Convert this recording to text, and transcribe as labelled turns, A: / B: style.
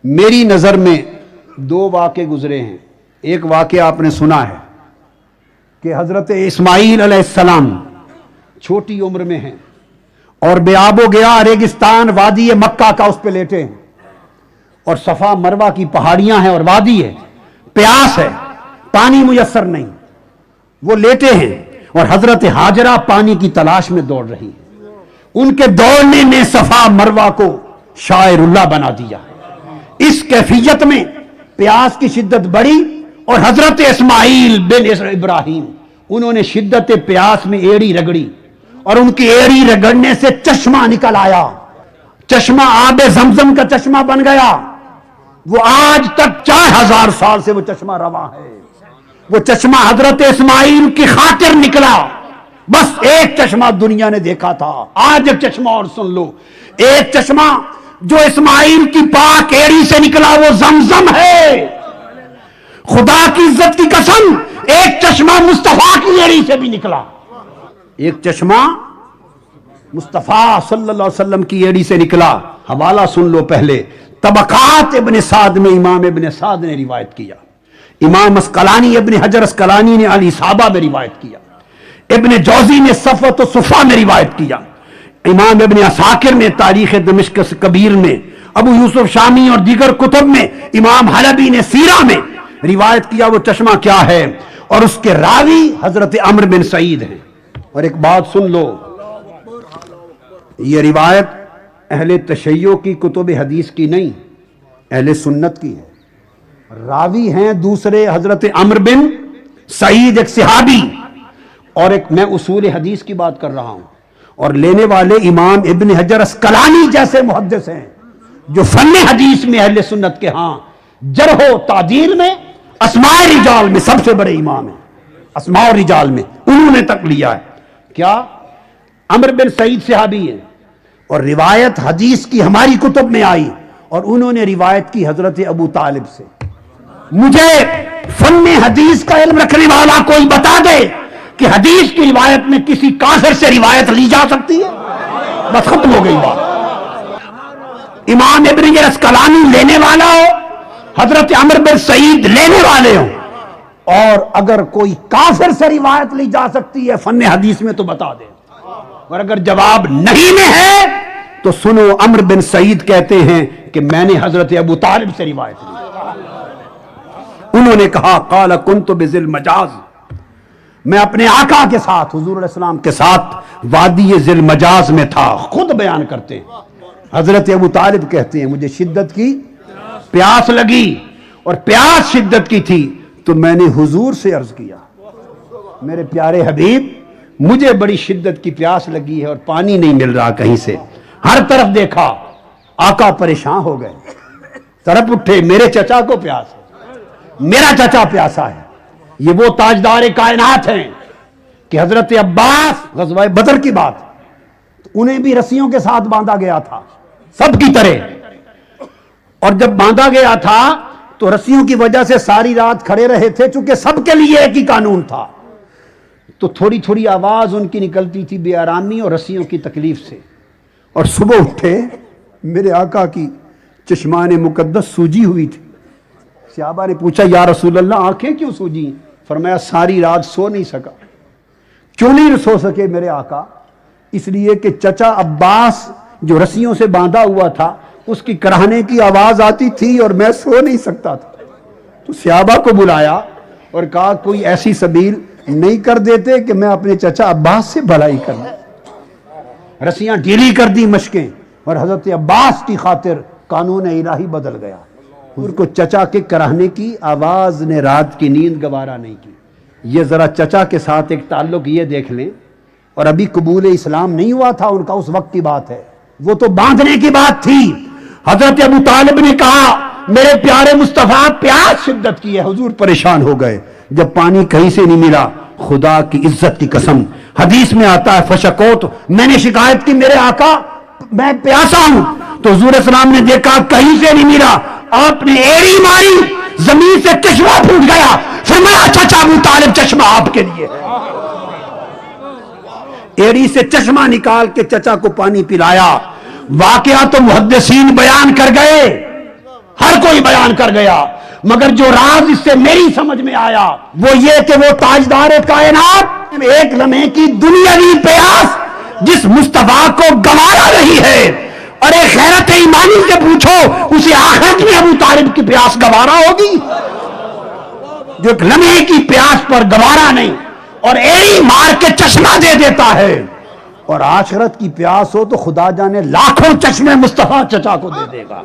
A: میری نظر میں دو واقعے گزرے ہیں. ایک واقعہ آپ نے سنا ہے کہ حضرت اسماعیل علیہ السلام چھوٹی عمر میں ہیں اور بے آب و گیا ریگستان وادی مکہ کا اس پہ لیٹے ہیں اور صفا مروہ کی پہاڑیاں ہیں اور وادی ہے, پیاس ہے, پانی میسر نہیں. وہ لیٹے ہیں اور حضرت ہاجرہ پانی کی تلاش میں دوڑ رہی ہے. ان کے دوڑنے نے صفا مروہ کو شاعر اللہ بنا دیا. اس کیفیت میں پیاس کی شدت بڑھی اور حضرت اسماعیل بن ابراہیم انہوں نے شدت پیاس میں ایڑی رگڑی اور ان کی ایڑی رگڑنے سے چشمہ نکل آیا. چشمہ آب زمزم کا چشمہ بن گیا. وہ آج تک 4000 سال سے وہ چشمہ رواں ہے. وہ چشمہ حضرت اسماعیل کی خاطر نکلا. بس ایک چشمہ دنیا نے دیکھا تھا, آج ایک چشمہ اور سن لو. ایک چشمہ جو اسماعیل کی پاک ایڑی سے نکلا وہ زمزم ہے. خدا کی عزت کی قسم ایک چشمہ مصطفیٰ کی ایڑی سے بھی نکلا. ایک چشمہ مصطفیٰ صلی اللہ علیہ وسلم کی ایڑی سے نکلا. حوالہ سن لو پہلے. طبقات ابن سعد میں امام ابن سعد نے روایت کیا. امام اسقلانی ابن حجر اسقلانی نے الاصابہ میں روایت کیا. ابن جوزی نے صفوۃ الصفا میں روایت کیا. امام ابن عساکر نے تاریخ دمشق کبیر میں, ابو یوسف شامی اور دیگر کتب میں, امام حلبی نے سیرہ میں روایت کیا وہ چشمہ کیا ہے, اور اس کے راوی حضرت عمرو بن سعید ہیں. اور ایک بات سن لو, یہ روایت اہل تشیع کی کتب حدیث کی نہیں, اہل سنت کی ہے. راوی ہیں دوسرے حضرت عمرو بن سعید ایک صحابی, اور ایک میں اصول حدیث کی بات کر رہا ہوں, اور لینے والے امام ابن حجر اسقلانی جیسے محدث ہیں جو فن حدیث میں اہل سنت کے ہاں جرح و تعدیل میں اسماء رجال میں سب سے بڑے امام ہیں. اسماء رجال میں انہوں نے تک لیا ہے. کیا عمرو بن سعید صحابی ہیں اور روایت حدیث کی ہماری کتب میں آئی, اور انہوں نے روایت کی حضرت ابو طالب سے. مجھے فن حدیث کا علم رکھنے والا کوئی بتا دے کہ حدیث کی روایت میں کسی کافر سے روایت لی جا سکتی ہے؟ بس ختم ہو گئی بات. امام ابن اسقلانی لینے والا ہو, حضرت عمرو بن سعید لینے والے ہوں, اور اگر کوئی کافر سے روایت لی جا سکتی ہے فن حدیث میں تو بتا دیں. اور اگر جواب نہیں میں ہے تو سنو, عمرو بن سعید کہتے ہیں کہ میں نے حضرت ابو طالب سے روایت لی. انہوں نے کہا قال کنت بذل مجاز, میں اپنے آقا کے ساتھ حضور علیہ السلام کے ساتھ وادی ذل مجاز میں تھا. خود بیان کرتے ہیں. حضرت ابو طالب کہتے ہیں مجھے شدت کی پیاس لگی, اور پیاس شدت کی تھی تو میں نے حضور سے عرض کیا میرے پیارے حبیب مجھے بڑی شدت کی پیاس لگی ہے اور پانی نہیں مل رہا کہیں سے. ہر طرف دیکھا, آقا پریشان ہو گئے, طرف اٹھے, میرے چچا کو پیاس ہے, میرا چچا پیاسا ہے. یہ وہ تاجدار کائنات ہیں کہ حضرت عباس غزوہ بدر کی بات, انہیں بھی رسیوں کے ساتھ باندھا گیا تھا سب کی طرح, اور جب باندھا گیا تھا تو رسیوں کی وجہ سے ساری رات کھڑے رہے تھے, چونکہ سب کے لیے ایک ہی قانون تھا. تو تھوڑی تھوڑی آواز ان کی نکلتی تھی بے آرامی اور رسیوں کی تکلیف سے, اور صبح اٹھے میرے آقا کی چشمان مقدس سوجی ہوئی تھی. صحابہ نے پوچھا یا رسول اللہ آنکھیں کیوں سوجی؟ فرمایا ساری رات سو نہیں سکا. کیوں نہیں سو سکے میرے آقا؟ اس لیے کہ چچا عباس جو رسیوں سے باندھا ہوا تھا اس کی کراہنے کی آواز آتی تھی اور میں سو نہیں سکتا تھا. تو صحابہ کو بلایا اور کہا کوئی ایسی سبیل نہیں کر دیتے کہ میں اپنے چچا عباس سے بھلائی کروں. رسیاں ڈھیلی کر دی مشکیں, اور حضرت عباس کی خاطر قانون الہی بدل گیا. ان کو چچا کے کراہنے کی آواز نے رات کی نیند گوارا نہیں کی. یہ ذرا چچا کے ساتھ ایک تعلق یہ دیکھ لیں, اور ابھی قبول اسلام نہیں ہوا تھا ان کا, اس وقت کی بات ہے, وہ تو باندھنے کی بات تھی. حضرت ابو طالب نے کہا میرے پیارے مصطفیٰ پیاس شدت کی ہے. حضور پریشان ہو گئے. جب پانی کہیں سے نہیں ملا, خدا کی عزت کی قسم حدیث میں آتا ہے فشکوت, میں نے شکایت کی میرے آقا میں پیاسا ہوں. تو حضور السلام نے دیکھا کہیں سے نہیں ملا, آپ نے ایڑی ماری, زمین سے چشمہ پھوٹ گیا. فرمایا چچا ابو طالب چشمہ آپ کے لیے ہے. ایڑی سے چشمہ نکال کے چچا کو پانی پلایا. واقعہ تو محدثین بیان کر گئے, ہر کو ہی بیان کر گیا، مگر جو راز اس سے میری سمجھ میں آیا وہ یہ کہ وہ تاجدار کائنات ایک لمحے کی دنیاوی پیاس جس مصطفیٰ کو گوارا نہیں ہے، اور ایک غیرت ایمانی سے پوچھو اسے آخرت میں ابو طالب کی پیاس گوارا ہوگی؟ جو ایک لمحے کی پیاس پر گوارا نہیں اور ایڑی مار کے چشمہ دے دیتا ہے، اور آخرت کی پیاس ہو تو خدا جانے لاکھوں چشمے مصطفیٰ چچا کو دے دے گا۔